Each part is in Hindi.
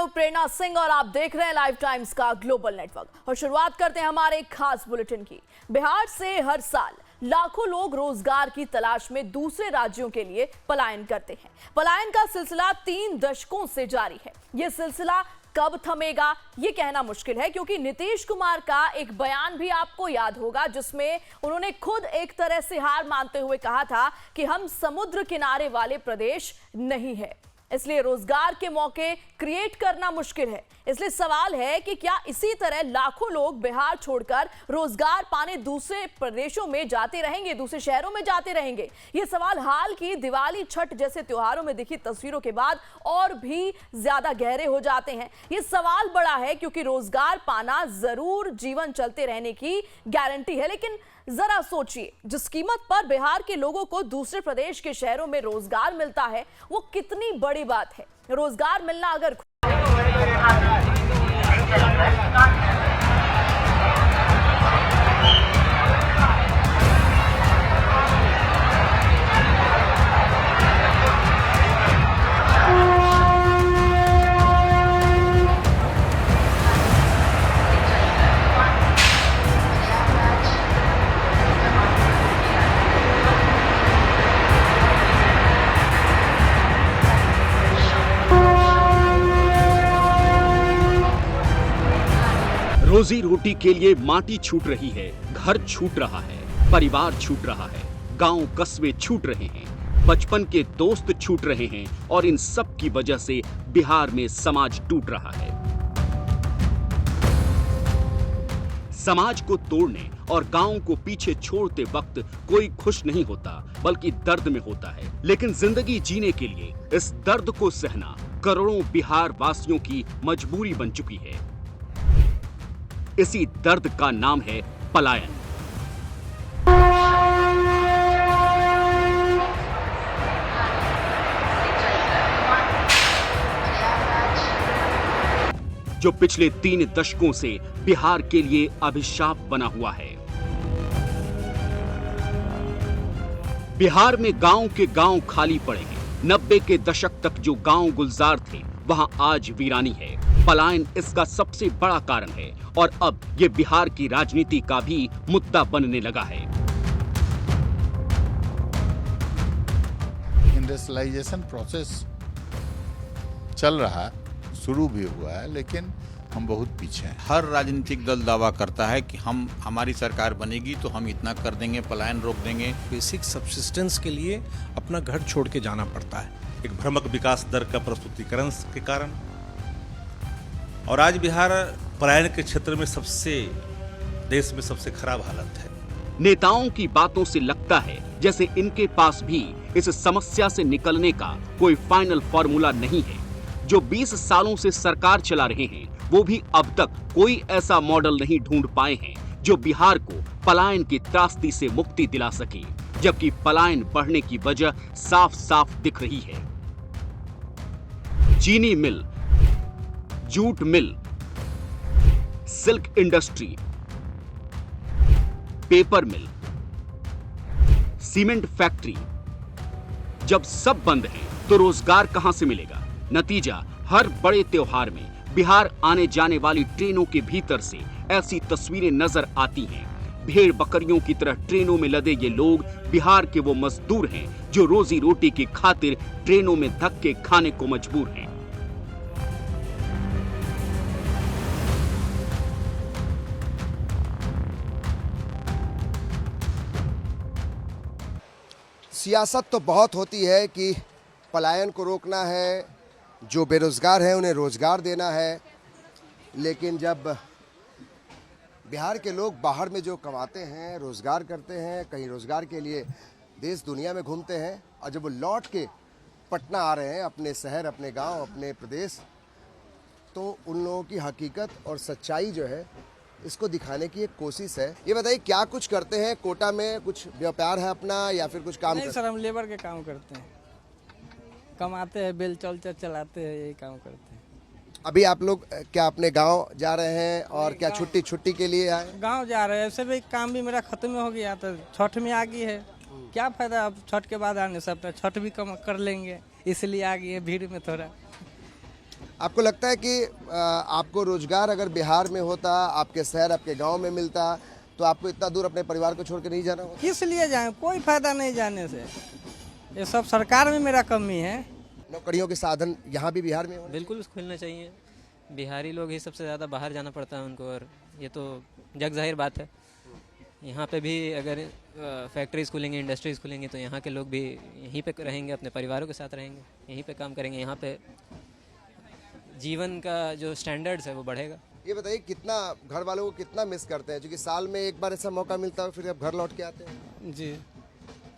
हूं प्रेरणा सिंह और आप देख रहे हैं लाइव टाइम्स का ग्लोबल नेटवर्क। और शुरुआत करते हैं हमारे खास बुलेटिन की। बिहार से हर साल लाखों लोग रोजगार की तलाश में दूसरे राज्यों के लिए पलायन करते हैं। पलायन का सिलसिला 3 दशकों से जारी है। यह सिलसिला कब थमेगा ये कहना मुश्किल है, क्योंकि नीतीश कुमार का एक बयान भी आपको याद होगा जिसमें उन्होंने खुद एक तरह से हार मानते हुए कहा था कि हम समुद्र किनारे वाले प्रदेश नहीं है, इसलिए रोजगार के मौके क्रिएट करना मुश्किल है। इसलिए सवाल है कि क्या इसी तरह लाखों लोग बिहार छोड़कर रोजगार पाने दूसरे प्रदेशों में जाते रहेंगे, दूसरे शहरों में जाते रहेंगे? ये सवाल हाल की दिवाली, छठ जैसे त्योहारों में दिखी तस्वीरों के बाद और भी ज्यादा गहरे हो जाते हैं। ये सवाल बड़ा है क्योंकि रोजगार पाना जरूर जीवन चलते रहने की गारंटी है, लेकिन जरा सोचिए, जिस कीमत पर बिहार के लोगों को दूसरे प्रदेश के शहरों में रोजगार मिलता है वो कितनी बड़ी बात है। रोजगार मिलना अगर रोजी रोटी के लिए माटी छूट रही है, घर छूट रहा है, परिवार छूट रहा है, गांव कस्बे छूट रहे हैं, बचपन के दोस्त छूट रहे हैं और इन सब की वजह से बिहार में समाज टूट रहा है। समाज को तोड़ने और गांव को पीछे छोड़ते वक्त कोई खुश नहीं होता, बल्कि दर्द में होता है। लेकिन जिंदगी जीने के लिए इस दर्द को सहना करोड़ों बिहार वासियों की मजबूरी बन चुकी है। इसी दर्द का नाम है पलायन। जो पिछले 3 दशकों से बिहार के लिए अभिशाप बना हुआ है। बिहार में गांव के गांव खाली पड़ेंगे। 90 के दशक तक जो गांव गुलजार थे वहां आज वीरानी है। पलायन इसका सबसे बड़ा कारण है और अब ये बिहार की राजनीति का भी मुद्दा बनने लगा है। इंडस्ट्रियलाइजेशन प्रोसेस चल रहा है, शुरू भी हुआ है, लेकिन हम बहुत पीछे हैं। हर राजनीतिक दल दावा करता है कि हमारी सरकार बनेगी तो हम इतना कर देंगे, पलायन रोक देंगे। बेसिक सब्सिस्टेंस के लिए अपना घर छोड़ के जाना पड़ता है। एक भ्रामक विकास दर का प्रस्तुतिकरण के कारण और आज बिहार पलायन के क्षेत्र में देश में सबसे खराब हालत है। नेताओं की बातों से लगता है जैसे इनके पास भी इस समस्या से निकलने का कोई फाइनल फॉर्मूला नहीं है। जो 20 सालों से सरकार चला रहे हैं वो भी अब तक कोई ऐसा मॉडल नहीं ढूंढ पाए हैं जो बिहार को पलायन की त्रासदी से मुक्ति दिला सके, जबकि पलायन बढ़ने की वजह साफ साफ दिख रही है। चीनी mill, jute mill, silk industry, paper mill, cement factory, जब सब बंद हैं तो रोजगार कहां से मिलेगा? नतीजा, हर बड़े त्योहार में बिहार आने जाने वाली ट्रेनों के भीतर से ऐसी तस्वीरें नजर आती हैं। भेड़ बकरियों की तरह ट्रेनों में लदे ये लोग बिहार के वो मजदूर हैं जो रोजी रोटी की खातिर ट्रेनों में धक्के खाने को मजबूर हैं। सियासत तो बहुत होती है कि पलायन को रोकना है, जो बेरोजगार हैं उन्हें रोजगार देना है, लेकिन जब बिहार के लोग बाहर में जो कमाते हैं, रोजगार करते हैं, कहीं रोजगार के लिए देश दुनिया में घूमते हैं, और जब वो लौट के पटना आ रहे हैं, अपने शहर, अपने गांव, अपने प्रदेश, तो उन लोगों की हकीकत और सच्चाई जो है इसको दिखाने की एक कोशिश है। ये बताइए, क्या कुछ करते हैं? कोटा में कुछ व्यापार है अपना या फिर कुछ काम? नहीं सर, हम लेबर के काम करते हैं, कमाते हैं, बेल चल चलाते हैं, यही काम करते हैं। अभी आप लोग क्या अपने गांव जा रहे हैं और क्या छुट्टी के लिए आए? गांव जा रहे हैं। ऐसे भी काम भी मेरा खत्म हो गया, तो छठ में आ गई है, क्या फायदा अब छठ के बाद आने से, अपना छठ भी कम कर लेंगे, इसलिए आ गई है भीड़ में थोड़ा। आपको लगता है कि आपको रोजगार अगर बिहार में होता, आपके शहर, आपके गांव में मिलता, तो आपको इतना दूर अपने परिवार को छोड़ के नहीं जाना होता? किस लिए जाए, कोई फायदा नहीं जाने से। ये सब सरकार में मेरा कमी है। नौकरियों के साधन यहाँ भी बिहार में होने? बिल्कुल खुलना चाहिए। बिहारी लोग ही सबसे ज़्यादा बाहर जाना पड़ता है उनको, और ये तो जग जाहिर बात है। यहाँ पे भी अगर फैक्ट्रीज खुलेंगी, इंडस्ट्रीज खुलेंगी, तो यहाँ के लोग भी यहीं पे रहेंगे, अपने परिवारों के साथ रहेंगे, यहीं पे काम करेंगे। यहाँ पे जीवन का जो स्टैंडर्ड्स है वो बढ़ेगा। ये बताइए, कितना घर वालों को कितना मिस करते हैं, क्योंकि साल में एक बार ऐसा मौका मिलता है फिर अब घर लौट के आते हैं? जी,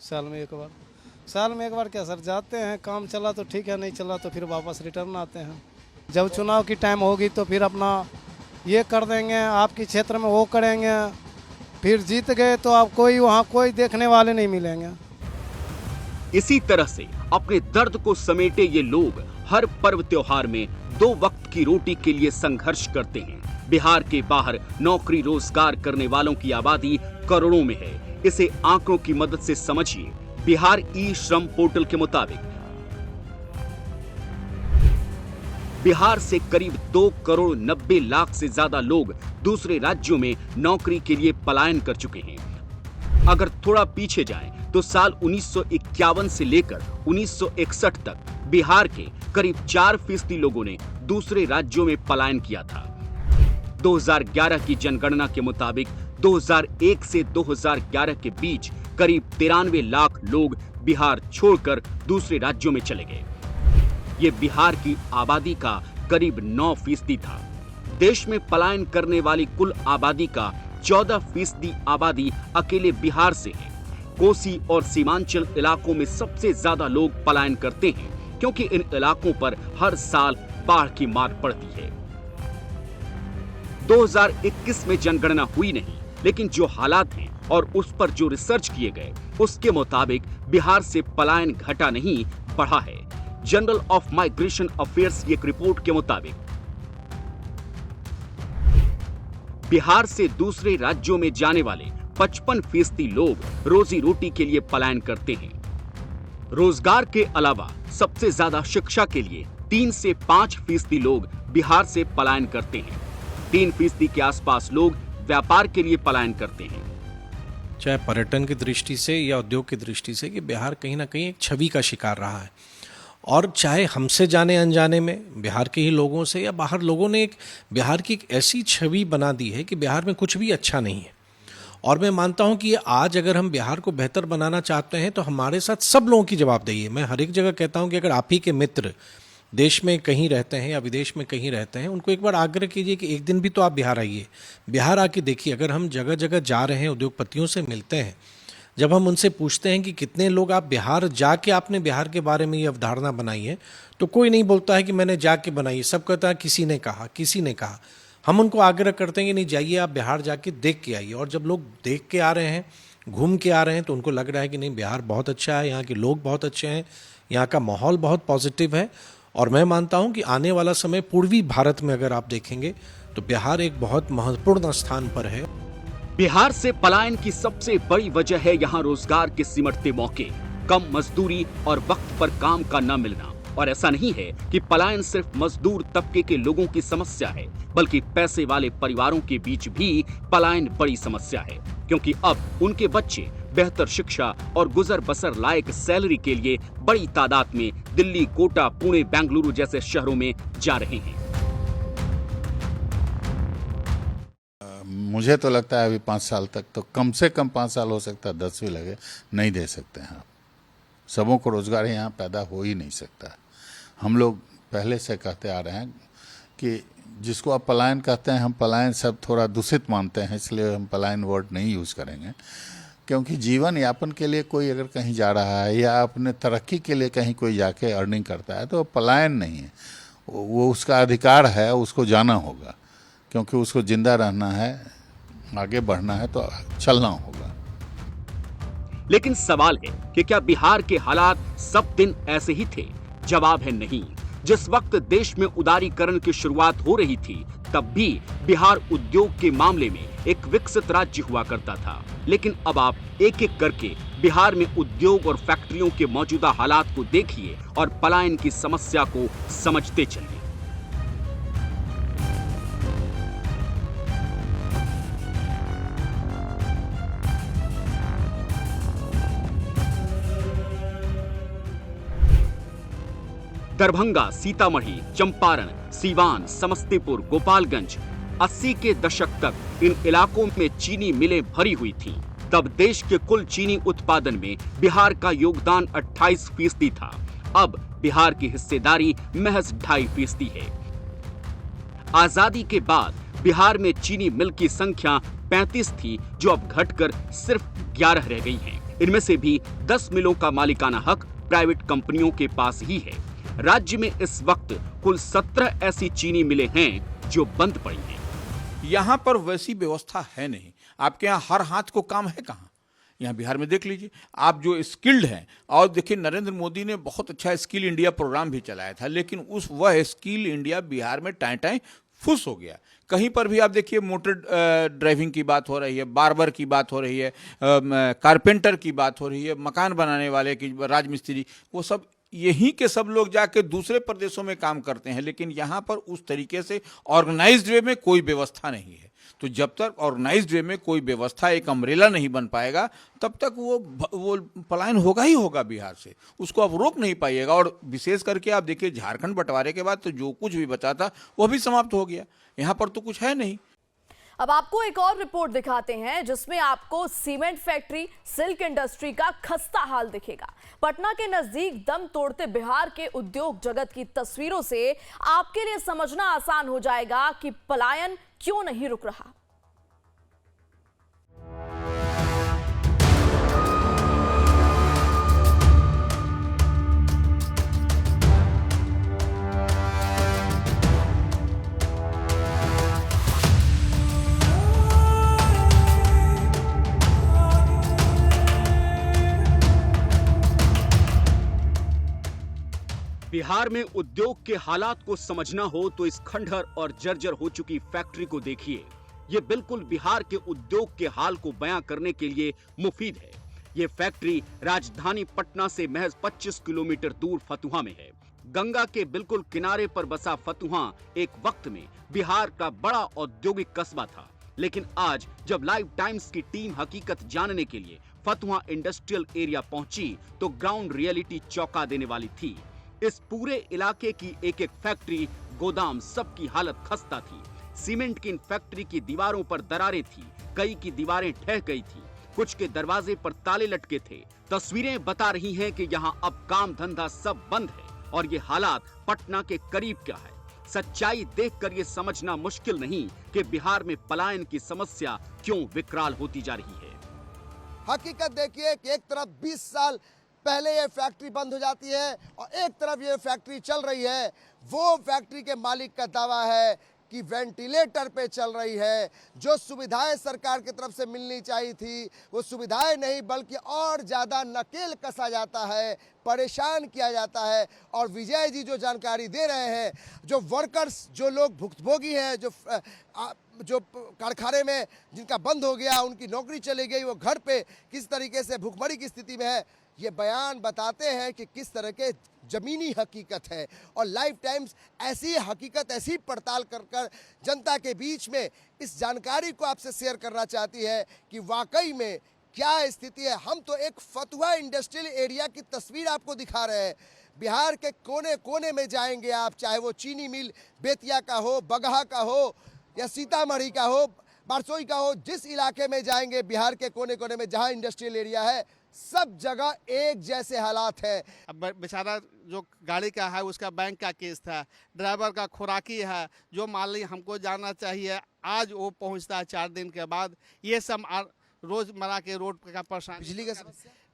साल में एक बार क्या सर, जाते हैं, काम चला तो ठीक है, नहीं चला तो फिर वापस रिटर्न आते हैं। जब चुनाव की टाइम होगी तो फिर अपना ये कर देंगे, आपके क्षेत्र में वो करेंगे, फिर जीत गए तो आप वहाँ कोई देखने वाले नहीं मिलेंगे। इसी तरह से अपने दर्द को समेटे ये लोग हर पर्व त्योहार में 2 वक्त की रोटी के लिए संघर्ष करते हैं। बिहार के बाहर नौकरी रोजगार करने वालों की आबादी करोड़ों में है। इसे आंकड़ों की मदद से समझिए। बिहार ई श्रम पोर्टल के मुताबिक बिहार से करीब 2 करोड़ 90 लाख से ज्यादा लोग दूसरे राज्यों में नौकरी के लिए पलायन कर चुके हैं। अगर थोड़ा पीछे जाएं तो साल 1951 से लेकर 1961 तक बिहार के करीब 4% लोगों ने दूसरे राज्यों में पलायन किया था। 2011 की जनगणना के मुताबिक 2001 से 2011 के बीच करीब 93 लाख लोग बिहार छोड़कर दूसरे राज्यों में चले गए। ये बिहार की आबादी का करीब 9% था। देश में पलायन करने वाली कुल आबादी का 14% आबादी अकेले बिहार से है। कोसी और सीमांचल इलाकों में सबसे ज्यादा लोग पलायन करते हैं, क्योंकि इन इलाकों पर हर साल बाढ़ की मार पड़ती है। 2021 में जनगणना हुई नहीं, लेकिन जो हालात हैं और उस पर जो रिसर्च किए गए, उसके मुताबिक बिहार से पलायन घटा नहीं, बढ़ा है। जर्नल ऑफ माइग्रेशन अफेयर्स की एक रिपोर्ट के मुताबिक बिहार से दूसरे राज्यों में जाने वाले 55% लोग रोजी रोटी के लिए पलायन करते हैं। रोजगार के अलावा सबसे ज्यादा शिक्षा के लिए 3 से 5% लोग बिहार से पलायन करते हैं। 3% के आसपास लोग व्यापार के लिए पलायन करते हैं। चाहे पर्यटन की दृष्टि से या उद्योग की दृष्टि से, कि बिहार कहीं ना कहीं एक छवि का शिकार रहा है। और चाहे हमसे जाने अनजाने में बिहार के ही लोगों से या बाहर लोगों ने एक बिहार की एक ऐसी छवि बना दी है कि बिहार में कुछ भी अच्छा नहीं है। और मैं मानता हूं कि ये आज अगर हम बिहार को बेहतर बनाना चाहते हैं तो हमारे साथ सब लोगों की जवाबदेही है। मैं हर एक जगह कहता हूं कि अगर आप ही के मित्र देश में कहीं रहते हैं या विदेश में कहीं रहते हैं, उनको एक बार आग्रह कीजिए कि एक दिन भी तो आप बिहार आइए, बिहार आके देखिए। अगर हम जगह जगह जा रहे हैं, उद्योगपतियों से मिलते हैं, जब हम उनसे पूछते हैं कि कितने लोग आप बिहार जाके आपने बिहार के बारे में ये अवधारणा बनाई है, तो कोई नहीं बोलता है कि मैंने जाके बनाई, सब कहता है किसी ने कहा। हम उनको आग्रह करते हैं कि नहीं, जाइए आप बिहार जाके देख के आइए। और जब लोग देख के आ रहे हैं, घूम के आ रहे हैं, तो उनको लग रहा है कि नहीं, बिहार बहुत अच्छा है, यहाँ के लोग बहुत अच्छे हैं, यहाँ का माहौल बहुत पॉजिटिव है। और मैं मानता हूँ कि आने वाला समय पूर्वी भारत में अगर आप देखेंगे तो बिहार एक बहुत महत्वपूर्ण स्थान पर है। बिहार से पलायन की सबसे बड़ी वजह है यहाँ रोजगार के सिमटते मौके, कम मजदूरी और वक्त पर काम का न मिलना। और ऐसा नहीं है कि पलायन सिर्फ मजदूर तबके के लोगों की समस्या है, बल्कि पैसे वाले परिवारों के बीच भी पलायन बड़ी समस्या है, क्योंकि अब उनके बच्चे बेहतर शिक्षा और गुजर बसर लायक सैलरी के लिए बड़ी तादाद में दिल्ली, कोटा, पुणे, बेंगलुरु जैसे शहरों में जा रहे हैं। मुझे तो लगता है अभी 5 साल तक तो कम से कम 5 साल हो सकता है, 10 भी लगे, नहीं दे सकते हैं आप। सबों को रोजगार यहाँ पैदा हो ही नहीं सकता। हम लोग पहले से कहते आ रहे हैं कि जिसको आप पलायन कहते हैं, हम पलायन सब थोड़ा दूषित मानते हैं, इसलिए हम पलायन वर्ड नहीं यूज़ करेंगे। क्योंकि जीवन यापन के लिए कोई अगर कहीं जा रहा है या अपने तरक्की के लिए कहीं कोई जाके अर्निंग करता है, तो पलायन नहीं है, वो उसका अधिकार है, उसको जाना होगा। क्योंकि उसको जिंदा रहना है, आगे बढ़ना है, तो चलना होगा। लेकिन सवाल है कि क्या बिहार के हालात सब दिन ऐसे ही थे? जवाब है नहीं। जिस वक्त देश में उदारीकरण की शुरुआत हो रही थी, तब भी बिहार उद्योग के मामले में एक विकसित राज्य हुआ करता था। लेकिन अब आप एक एक करके बिहार में उद्योग और फैक्ट्रियों के मौजूदा हालात को देखिए और पलायन की समस्या को समझते चलिए। दरभंगा, सीतामढ़ी, चंपारण, सीवान, समस्तीपुर, गोपालगंज 80 के दशक तक इन इलाकों में चीनी मिलें भरी हुई थीं। तब देश के कुल चीनी उत्पादन में बिहार का योगदान 28% था। अब बिहार की हिस्सेदारी महज 2.5% है। आजादी के बाद बिहार में चीनी मिल की संख्या 35 थी, जो अब घटकर सिर्फ 11 रह गई हैं। इनमें से भी 10 मिलों का मालिकाना हक प्राइवेट कंपनियों के पास ही है। राज्य में इस वक्त कुल 17 ऐसी चीनी मिलें हैं जो बंद पड़ी हैं। यहाँ पर वैसी व्यवस्था है नहीं। आपके यहाँ हर हाथ को काम है कहाँ? यहाँ बिहार में देख लीजिए, आप जो स्किल्ड हैं, और देखिए नरेंद्र मोदी ने बहुत अच्छा स्किल इंडिया प्रोग्राम भी चलाया था, लेकिन वह स्किल इंडिया बिहार में टाएं फुस हो गया। कहीं पर भी आप देखिए मोटर ड्राइविंग की बात हो रही है, बार्बर की बात हो रही है, कारपेंटर की बात हो रही है, मकान बनाने वाले की, राजमिस्त्री, वो सब यहीं के सब लोग जाके दूसरे प्रदेशों में काम करते हैं। लेकिन यहाँ पर उस तरीके से ऑर्गेनाइज्ड वे में कोई व्यवस्था नहीं है। तो जब तक ऑर्गेनाइज्ड वे में कोई व्यवस्था, एक अम्ब्रेला नहीं बन पाएगा, तब तक वो पलायन होगा ही होगा बिहार से। उसको आप रोक नहीं पाइएगा। और विशेष करके आप देखिए झारखंड बंटवारे के बाद तो जो कुछ भी बचा था वो भी समाप्त हो गया। यहाँ पर तो कुछ है नहीं। अब आपको एक और रिपोर्ट दिखाते हैं जिसमें आपको सीमेंट फैक्ट्री, सिल्क इंडस्ट्री का खस्ता हाल दिखेगा। पटना के नजदीक दम तोड़ते बिहार के उद्योग जगत की तस्वीरों से आपके लिए समझना आसान हो जाएगा कि पलायन क्यों नहीं रुक रहा। बिहार में उद्योग के हालात को समझना हो तो इस खंडहर और जर्जर हो चुकी फैक्ट्री को देखिए। ये बिल्कुल बिहार के उद्योग के हाल को बयां करने के लिए मुफीद है। ये फैक्ट्री राजधानी पटना से महज 25 किलोमीटर दूर फतुहा में है। गंगा के बिल्कुल किनारे पर बसा फतुहा एक वक्त में बिहार का बड़ा औद्योगिक कस्बा था। लेकिन आज जब लाइव टाइम्स की टीम हकीकत जानने के लिए फतुहा इंडस्ट्रियल एरिया पहुंची तो ग्राउंड रियलिटी चौंका देने वाली थी। इस पूरे इलाके की एक एक फैक्ट्री, गोदाम, सबकी हालत खस्ता थी। सीमेंट की इन फैक्ट्री की दीवारों पर दरारें थी, कई की दीवारें ढह गई थी, कुछ के दरवाजे पर ताले लटके थे। तस्वीरें बता रही हैं कि यहाँ अब काम धंधा सब बंद है और ये हालात पटना के करीब क्या है। सच्चाई देखकर ये समझना मुश्किल नहीं कि बिहार में पलायन की समस्या क्यों विकराल होती जा रही है। हकीकत देखिए कि एक तरफ 20 साल पहले ये फैक्ट्री बंद हो जाती है और एक तरफ ये फैक्ट्री चल रही है। वो फैक्ट्री के मालिक का दावा है कि वेंटिलेटर पे चल रही है। जो सुविधाएं सरकार की तरफ से मिलनी चाहिए थी वो सुविधाएं नहीं, बल्कि और ज़्यादा नकेल कसा जाता है, परेशान किया जाता है। और विजय जी जो जानकारी दे रहे हैं, जो वर्कर्स, जो लोग भुक्तभोगी हैं, जो कारखाने में जिनका बंद हो गया, उनकी नौकरी चली गई, वो घर पे किस तरीके से भुखमरी की स्थिति में है, ये बयान बताते हैं कि किस तरह के जमीनी हकीकत है। और लाइव टाइम्स ऐसी हकीकत, ऐसी पड़ताल कर जनता के बीच में इस जानकारी को आपसे शेयर करना चाहती है कि वाकई में क्या स्थिति है। हम तो एक फतुहा इंडस्ट्रियल एरिया की तस्वीर आपको दिखा रहे हैं। बिहार के कोने कोने में जाएंगे आप, चाहे वो चीनी मिल बेतिया का हो, बगहा का हो, या सीतामढ़ी का हो, बारसोई का हो, जिस इलाके में जाएंगे बिहार के कोने कोने में जहाँ इंडस्ट्रियल एरिया है, सब जगह एक जैसे हालात है। अब बेचारा जो गाड़ी का है उसका बैंक का केस था, ड्राइवर का खुराकी है, जो माली हमको जाना चाहिए आज वो पहुंचता है 4 दिन के बाद। ये सब रोजमर्रा के रोड का परेशानी।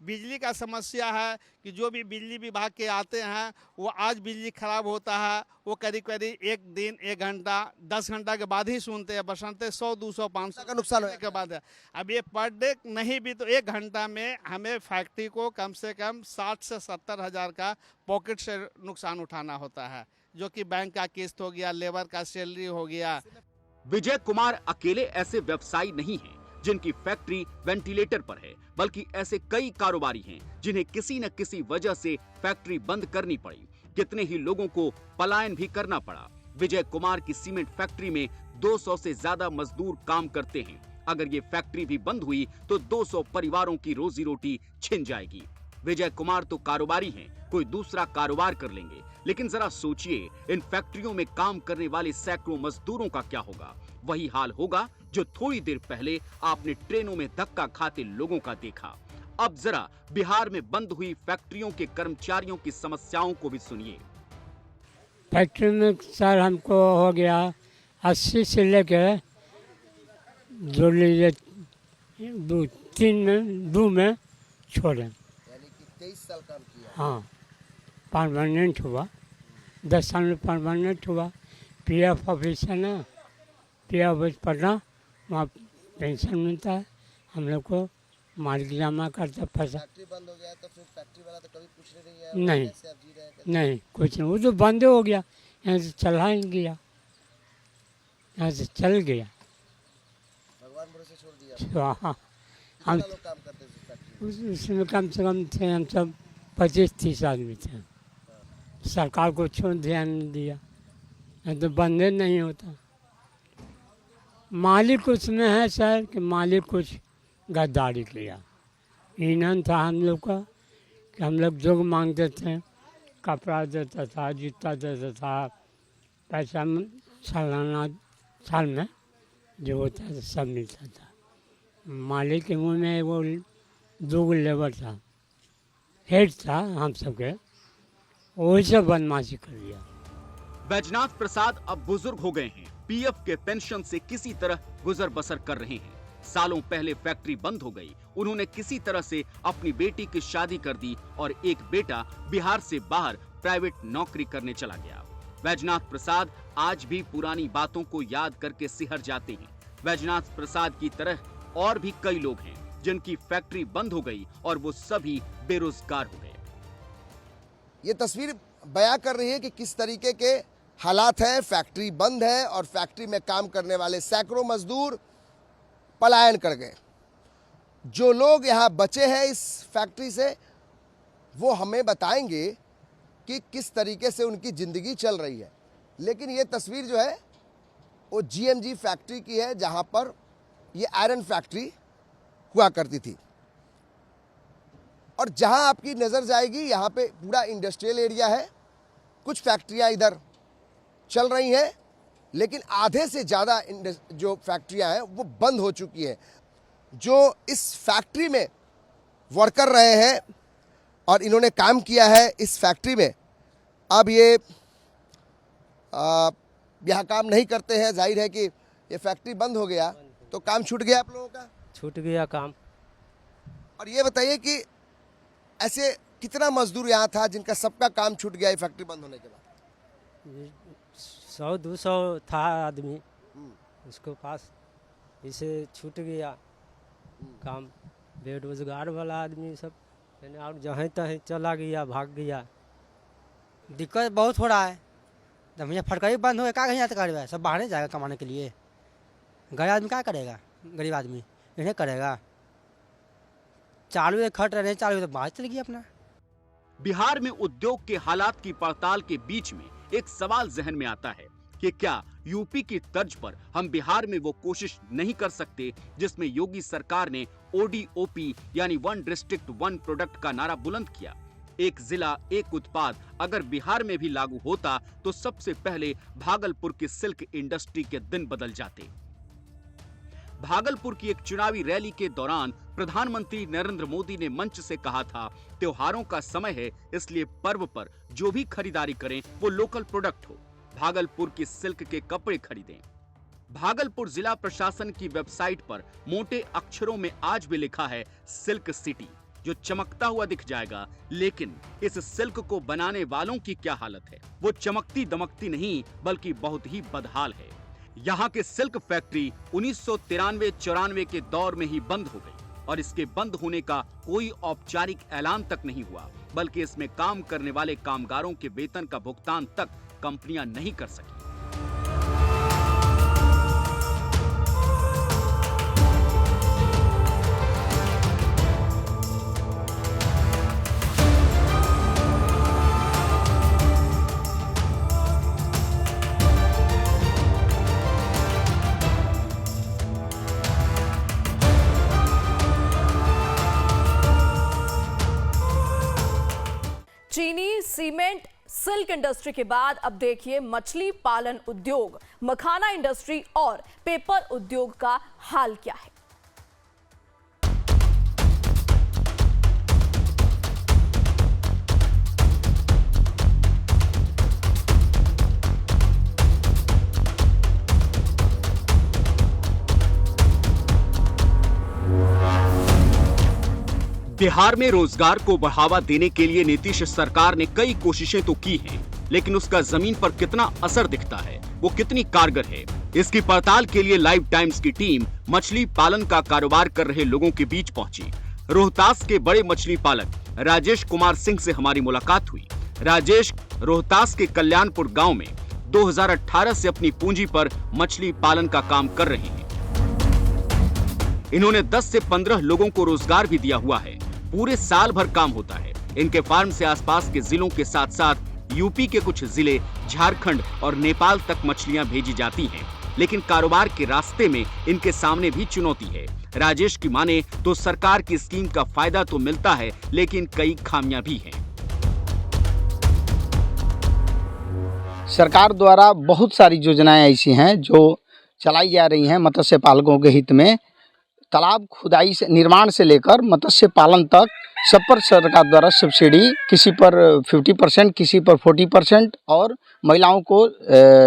बिजली का समस्या है कि जो भी बिजली विभाग के आते हैं वो आज बिजली खराब होता है, वो करीब करीब 1 दिन 1 घंटा 10 घंटा के बाद ही सुनते हैं, बसंते 100 200 500 का नुकसान होने के बाद है। अब ये पर डे नहीं भी तो 1 घंटा में हमें फैक्ट्री को कम से कम 60 से 70 हज़ार का पॉकेट से नुकसान उठाना होता है, जो कि बैंक का किस्त हो गया, लेबर का सैलरी हो गया। विजय कुमार अकेले ऐसे व्यवसायी नहीं हैं जिनकी फैक्ट्री वेंटिलेटर पर है, बल्कि ऐसे कई कारोबारी हैं जिन्हें किसी न किसी वजह से फैक्ट्री बंद करनी पड़ी। कितने ही लोगों को पलायन भी करना पड़ा। विजय कुमार की सीमेंट फैक्ट्री में 200 से ज्यादा मजदूर काम करते हैं। अगर ये फैक्ट्री भी बंद हुई तो 200 परिवारों की रोजी रोटी छिन जाएगी। विजय कुमार तो कारोबारी हैं, कोई दूसरा कारोबार कर लेंगे, लेकिन जरा सोचिए इन फैक्ट्रियों में काम करने वाले सैकड़ों मजदूरों का क्या होगा। वही हाल होगा जो थोड़ी देर पहले आपने ट्रेनों में धक्का खाते लोगों का देखा। अब जरा बिहार में बंद हुई फैक्ट्रियों के कर्मचारियों की समस्याओं को भी सुनिए। फैक्ट्री में सर हमको हो गया 80 से लेकर जो लीजिए 2 में छोड़े। यानी कि 23 साल काम किया। हाँ, परमानेंट हुआ, 10 साल में परमानेंट हुआ। PF ऑफिस है ना, PF ऑफिस पढ़ना, वहाँ पेंशन मिलता है हम लोग को, मालिक जमा करता पैसा। फैक्ट्री बंद हो गया तो फिर फैक्ट्री वाला तो कभी पूछने नहीं आया नहीं, कैसे आप जी रहे हैं, कैसे? नहीं कुछ नहीं, वो तो बंद हो गया, यहाँ से चला ही गया, यहाँ से चल गया। भगवान भरोसे छोड़ दिया। हाँ, हम कितना लोग काम करते थे फैक्ट्री में? उसमें कम से कम थे हम सब 25-30 आदमी थे। सरकार को क्यों ध्यान नहीं दिया, नहीं तो बंदे नहीं होता। मालिक उसमें है सर कि मालिक कुछ गद्दारी किया। ईंधन था हम लोग का कि हम लोग जो मांगते थे, कपड़ा देता था, जूता देता था, पैसा सालाना साल में जो होता था सब मिलता था। मालिक के मुँह में वो 2 लेबर था, हेड था हम सबके, वही सब बदमाशी कर दिया। बैजनाथ प्रसाद अब बुजुर्ग हो गए हैं, PF के पेंशन से किसी तरह गुजर बसर कर रहे हैं। सालों पहले फैक्ट्री बंद हो गई, उन्होंने किसी तरह से अपनी बेटी की शादी कर दी और एक बेटा बिहार से बाहर प्राइवेट नौकरी करने चला गया। बैजनाथ प्रसाद आज भी पुरानी बातों को याद करके सिहर जाते हैं। बैजनाथ प्रसाद की तरह और भी कई लोग हैं जिनकी फैक्ट्री बंद हो गई और वो सभी बेरोजगार हो गए। ये तस्वीर बयां कर रही है कि किस तरीके के हालात हैं। फैक्ट्री बंद है और फैक्ट्री में काम करने वाले सैकड़ों मजदूर पलायन कर गए। जो लोग यहाँ बचे हैं इस फैक्ट्री से, वो हमें बताएंगे कि किस तरीके से उनकी ज़िंदगी चल रही है। लेकिन ये तस्वीर जो है वो GMG फैक्ट्री की है, जहाँ पर ये आयरन फैक्ट्री हुआ करती थी। और जहाँ आपकी नज़र जाएगी यहाँ पे पूरा इंडस्ट्रियल एरिया है। कुछ फैक्ट्रियाँ इधर चल रही हैं, लेकिन आधे से ज़्यादा जो फैक्ट्रियाँ हैं वो बंद हो चुकी हैं। जो इस फैक्ट्री में वर्कर रहे हैं और इन्होंने काम किया है इस फैक्ट्री में, अब ये यहाँ काम नहीं करते हैं। जाहिर है कि ये फैक्ट्री बंद हो गया तो काम छूट गया आप लोगों का। छूट गया काम। और ये बताइए कि ऐसे कितना मजदूर यहाँ था जिनका सबका काम छूट गया ये फैक्ट्री बंद होने के बाद? 100-200 था आदमी उसके पास, इसे छूट गया काम। बेरोजगार वाला आदमी सब और जहाँ तहीं चला गया, भाग गया। दिक्कत बहुत हो रहा है। जब भैया फटकरी बंद हो गया, क्या कहीं जाते करेगा, सब बाहर जाएगा कमाने के लिए। गरीब आदमी क्या करेगा, गरीब आदमी इन्हें करेगा। चालू है खट रहे, चालू तो बाहर चल गया अपना। बिहार में उद्योग के हालात की पड़ताल के बीच में एक सवाल जहन में आता है कि क्या यूपी की तर्ज पर हम बिहार में वो कोशिश नहीं कर सकते जिसमें योगी सरकार ने ODOP यानी 1 डिस्ट्रिक्ट 1 प्रोडक्ट का नारा बुलंद किया। एक जिला एक उत्पाद अगर बिहार में भी लागू होता तो सबसे पहले भागलपुर की सिल्क इंडस्ट्री के दिन बदल जाते। भागलपुर की एक चुनावी रैली के दौरान प्रधानमंत्री नरेंद्र मोदी ने मंच से कहा था, त्योहारों का समय है इसलिए पर्व पर जो भी खरीदारी करें वो लोकल प्रोडक्ट हो, भागलपुर की सिल्क के कपड़े खरीदें। भागलपुर जिला प्रशासन की वेबसाइट पर मोटे अक्षरों में आज भी लिखा है सिल्क सिटी, जो चमकता हुआ दिख जाएगा। लेकिन इस सिल्क को बनाने वालों की क्या हालत है? वो चमकती दमकती नहीं बल्कि बहुत ही बदहाल है। यहाँ के सिल्क फैक्ट्री 1993-94 के दौर में ही बंद हो गई और इसके बंद होने का कोई औपचारिक ऐलान तक नहीं हुआ, बल्कि इसमें काम करने वाले कामगारों के वेतन का भुगतान तक कंपनियां नहीं कर सकी। चीनी सीमेंट सिल्क इंडस्ट्री के बाद अब देखिए मछली पालन उद्योग, मखाना इंडस्ट्री और पेपर उद्योग का हाल क्या है। बिहार में रोजगार को बढ़ावा देने के लिए नीतीश सरकार ने कई कोशिशें तो की हैं, लेकिन उसका जमीन पर कितना असर दिखता है, वो कितनी कारगर है, इसकी पड़ताल के लिए लाइव टाइम्स की टीम मछली पालन का कारोबार कर रहे लोगों के बीच पहुंची। रोहतास के बड़े मछली पालक राजेश कुमार सिंह से हमारी मुलाकात हुई। राजेश रोहतास के कल्याणपुर गांव में 2018 से अपनी पूंजी पर मछली पालन का काम कर रहे हैं। इन्होंने 10 से 15 लोगों को रोजगार भी दिया हुआ है। पूरे साल भर काम होता है। इनके फार्म से आसपास के जिलों के साथ साथ यूपी के कुछ जिले, झारखंड और नेपाल तक मछलियां भेजी जाती हैं। लेकिन कारोबार के रास्ते में इनके सामने भी चुनौती है। राजेश की माने तो सरकार की स्कीम का फायदा तो मिलता है, लेकिन कई खामियां भी हैं। सरकार द्वारा बहुत सारी योजनाएं ऐसी हैं जो चलाई जा रही हैं मत्स्य पालकों के हित में। तालाब खुदाई से निर्माण से लेकर मत्स्य पालन तक सब पर सरकार द्वारा सब्सिडी, किसी पर 50%, किसी पर 40% और महिलाओं को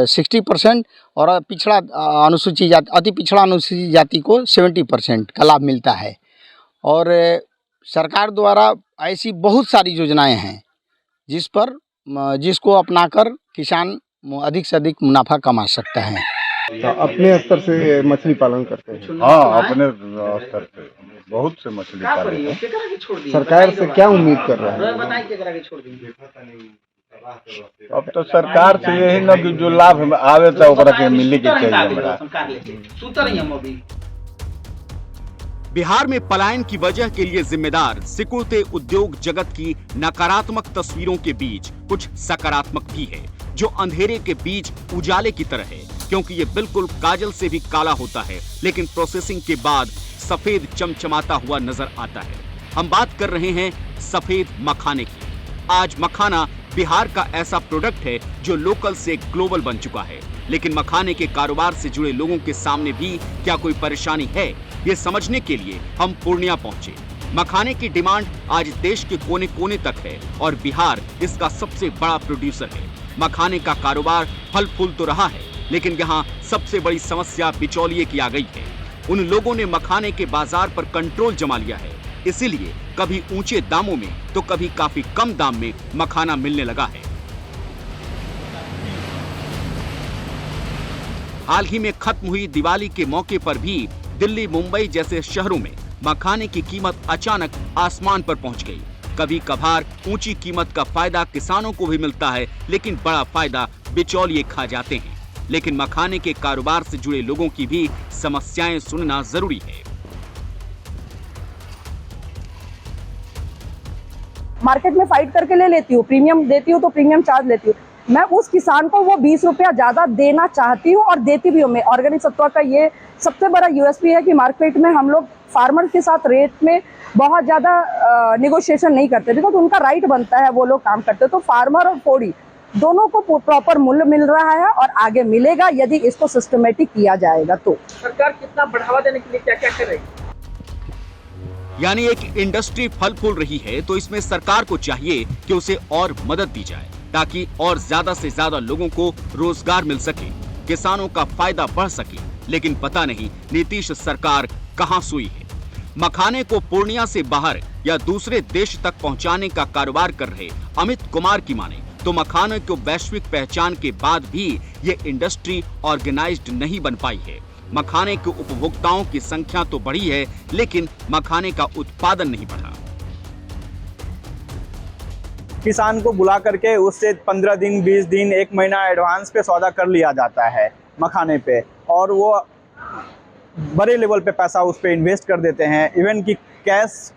60% और पिछड़ा अनुसूचित जाति, अति पिछड़ा अनुसूचित जाति को 70% का लाभ मिलता है। और सरकार द्वारा ऐसी बहुत सारी योजनाएं हैं जिसको अपनाकर किसान अधिक से अधिक मुनाफा कमा सकता है। तो अपने स्तर से मछली पालन करते हैं? हाँ, अपने स्तर से बहुत से मछली पालन है। सरकार से क्या उम्मीद कर रहा है? अब तो सरकार से यही न कि जो लाभ आवे तो ओकरा के मिले के चाहिए हमरा। बिहार में पलायन की वजह के लिए जिम्मेदार सिकुड़ते उद्योग जगत की नकारात्मक तस्वीरों के बीच कुछ सकारात्मक भी है, जो अंधेरे के बीच उजाले की तरह है, क्योंकि ये बिल्कुल काजल से भी काला होता है, लेकिन प्रोसेसिंग के बाद सफेद चमचमाता हुआ नजर आता है। हम बात कर रहे हैं सफेद मखाने की। आज मखाना बिहार का ऐसा प्रोडक्ट है जो लोकल से ग्लोबल बन चुका है। लेकिन मखाने के कारोबार से जुड़े लोगों के सामने भी क्या कोई परेशानी है, ये समझने के लिए हम पूर्णिया पहुंचे। मखाने की डिमांड आज देश के कोने कोने तक है और बिहार इसका सबसे बड़ा प्रोड्यूसर है। मखाने का कारोबार फल फूल तो रहा है, लेकिन यहाँ सबसे बड़ी समस्या बिचौलिए की आ गई है। उन लोगों ने मखाने के बाजार पर कंट्रोल जमा लिया है, इसीलिए कभी ऊंचे दामों में तो कभी काफी कम दाम में मखाना मिलने लगा है। हाल ही में खत्म हुई दिवाली के मौके पर भी दिल्ली, मुंबई जैसे शहरों में मखाने की कीमत अचानक आसमान पर पहुंच गई। कभी कभार ऊंची कीमत का फायदा किसानों को भी मिलता है, लेकिन बड़ा फायदा बिचौलिए खा जाते हैं। लेकिन मखाने के कारोबार से जुड़े लोगों की भी समस्याएं सुनना जरूरी है। मार्केट में फाइट करके ले लेती हूँ, प्रीमियम देती हूँ तो प्रीमियम चार्ज लेती हूँ। मैं उस किसान को वो 20 रुपया ज्यादा देना चाहती हूँ और देती भी हूँ। मैं ऑर्गेनिक सत्वा का ये सबसे बड़ा यूएसपी है कि मार्केट में हम लोग फार्मर के साथ रेट में बहुत ज्यादा निगोशिएशन नहीं करते, बिकॉज उनका राइट बनता है, वो लोग काम करते। तो फार्मर और फोड़ी दोनों को प्रॉपर मूल्य मिल रहा है और आगे मिलेगा यदि इसको सिस्टमेटिक किया जाएगा। तो सरकार कितना बढ़ावा देने के लिए क्या क्या करेगी? यानी एक इंडस्ट्री फल फूल रही है तो इसमें सरकार को चाहिए कि उसे और मदद दी जाए, ताकि और ज्यादा से ज्यादा लोगों को रोजगार मिल सके, किसानों का फायदा बढ़ सके। लेकिन पता नहीं नीतीश सरकार कहां सोई है। मखाने को पूर्णिया से बाहर या दूसरे देश तक पहुंचाने का कारोबार कर रहे अमित कुमार की माने तो मखाने को वैश्विक पहचान के बाद भी ये इंडस्ट्री ऑर्गेनाइज्ड नहीं बन पाई है। मखाने के उपभोक्ताओं की संख्या तो बढ़ी है, लेकिन मखाने का उत्पादन नहीं बढ़ा। किसान को बुला करके उससे 15 दिन, 20 दिन, 1 महीना एडवांस पे सौदा कर लिया जाता है मखाने पे, और वो बड़े लेवल पे पैसा उस पे इन्वेस्ट कर देते हैं। इवन कि कैश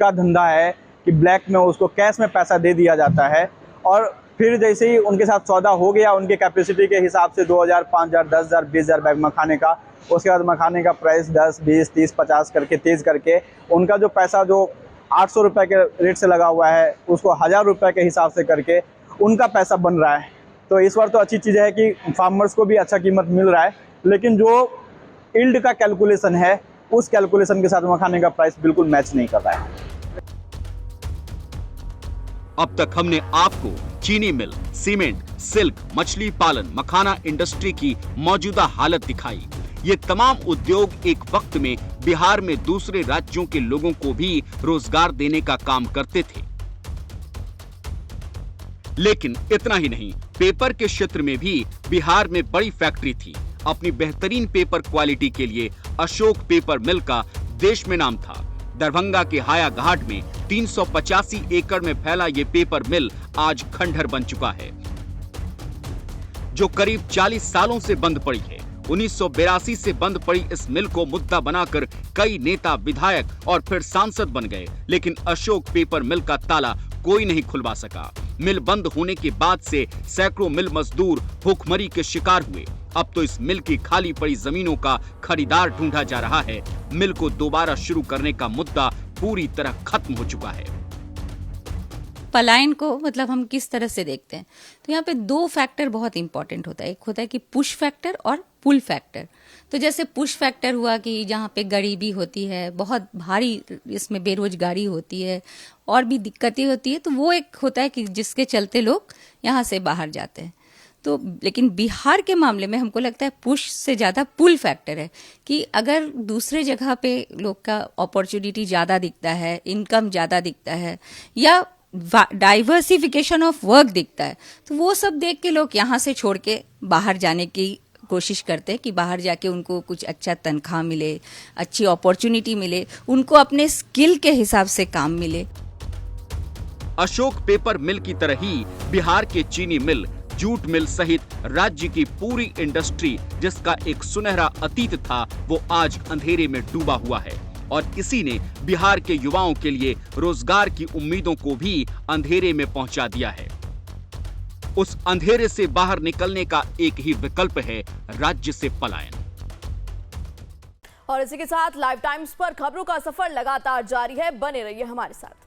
का धंधा है कि ब्लैक में उसको कैश में पैसा दे दिया जाता है, और फिर जैसे ही उनके साथ सौदा हो गया उनके कैपेसिटी के हिसाब से 2000, 5000, 10000, 20000 बैग मखाने का, उसके बाद मखाने का प्राइस 10, 20, 30, 50 करके तेज करके उनका जो पैसा जो 800 रुपये के रेट से लगा हुआ है उसको 1000 रुपये के हिसाब से करके उनका पैसा बन रहा है। तो इस बार तो अच्छी चीज़ है कि फार्मर्स को भी अच्छा कीमत मिल रहा है, लेकिन जो यील्ड का कैलकुलेशन है उस कैलकुलेशन के साथ मखाने का प्राइस बिल्कुल मैच नहीं कर रहा है। अब तक हमने आपको चीनी मिल, सीमेंट, सिल्क, मछली पालन, मखाना इंडस्ट्री की मौजूदा हालत दिखाई। ये तमाम उद्योग एक वक्त में बिहार में दूसरे राज्यों के लोगों को भी रोजगार देने का काम करते थे। लेकिन इतना ही नहीं, पेपर के क्षेत्र में भी बिहार में बड़ी फैक्ट्री थी। अपनी बेहतरीन पेपर क्वालिटी के लिए अशोक पेपर मिल का देश में नाम था। दरभंगा के हाया घाट में 385 एकड़ में फैला ये पेपर मिल आज खंडहर बन चुका है, जो करीब 40 सालों से बंद पड़ी है। 1982 से बंद पड़ी इस मिल को मुद्दा बनाकर कई नेता, विधायक और फिर सांसद बन गए, लेकिन अशोक पेपर मिल का ताला कोई नहीं खुलवा सका। मिल बंद होने के बाद से सैकड़ों मिल मजदूर भूखमरी के शिकार हुए। अब तो इस मिल की खाली पड़ी जमीनों का खरीदार ढूंढा जा रहा है। मिल को दोबारा शुरू करने का मुद्दा पूरी तरह खत्म हो चुका है। पलायन को मतलब हम किस तरह से देखते हैं, तो यहाँ पे दो फैक्टर बहुत इंपॉर्टेंट होता है। एक होता है कि पुश फैक्टर और पुल फैक्टर। तो जैसे पुश फैक्टर हुआ कि जहाँ पे गरीबी होती है, बहुत भारी इसमें बेरोजगारी होती है और भी दिक्कतें होती है, तो वो एक होता है कि जिसके चलते लोग यहाँ से बाहर जाते हैं। तो लेकिन बिहार के मामले में हमको लगता है पुश से ज़्यादा पुल फैक्टर है कि अगर दूसरे जगह पे लोग का अपॉर्चुनिटी ज़्यादा दिखता है, इनकम ज़्यादा दिखता है या डाइवर्सिफिकेशन ऑफ वर्क दिखता है, तो वो सब देख के लोग यहाँ से छोड़ के बाहर जाने की कोशिश करते हैं कि बाहर जाके उनको कुछ अच्छा तनख्वाह मिले, अच्छी अपॉर्चुनिटी मिले, उनको अपने स्किल के हिसाब से काम मिले। अशोक पेपर मिल की तरह ही बिहार के चीनी मिल, जूट मिल सहित राज्य की पूरी इंडस्ट्री जिसका एक सुनहरा अतीत था, वो आज अंधेरे में डूबा हुआ है और इसी ने बिहार के युवाओं के लिए रोजगार की उम्मीदों को भी अंधेरे में पहुंचा दिया है। उस अंधेरे से बाहर निकलने का एक ही विकल्प है, राज्य से पलायन। और इसी के साथ लाइव टाइम्स पर खबरों का सफर लगातार जारी है। बने रहिए हमारे साथ।